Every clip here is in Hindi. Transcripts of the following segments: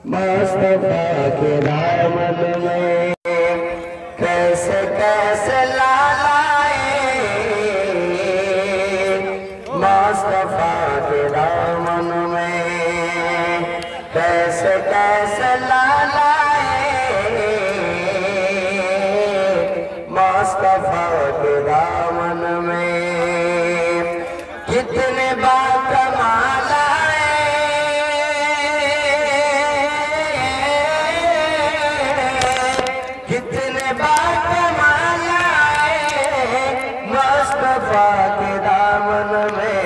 मुस्तफा के दामन में कैसे कैसे लालाए, मुस्तफा के दामन में कैसे कैसे लालाए, मुस्तफा के दामन में कितने बाकमाल मुस्तफा के दामन में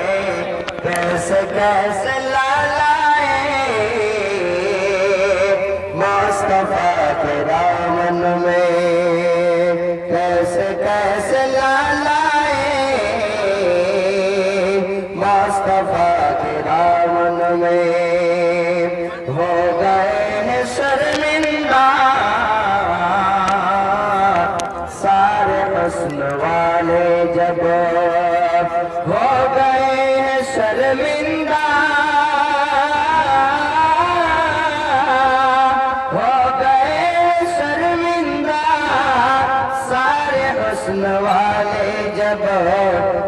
कैसे कैसे लालाए, मुस्तफा के दामन में कैसे कैसे लालाए, मुस्तफा के दामन में हो गए हैं शर्मिंदा सारे हुस्न वाले, जब हो गए हैं शर्मिंदा, हो गए शर्मिंदा सारे हुस्न वाले, जब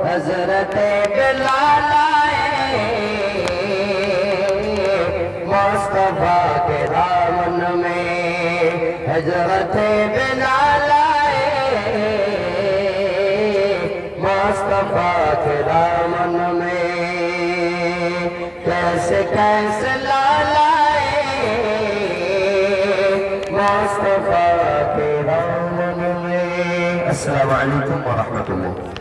हजरत बिलाल आए, मुस्तफा के दामन में हजरत बिलाल मुस्तफा के दामन में कैसे कैसे लालाए, मुस्तफा के दामन में। अस्सलामु अलैकुम व रहमतुल्लाह।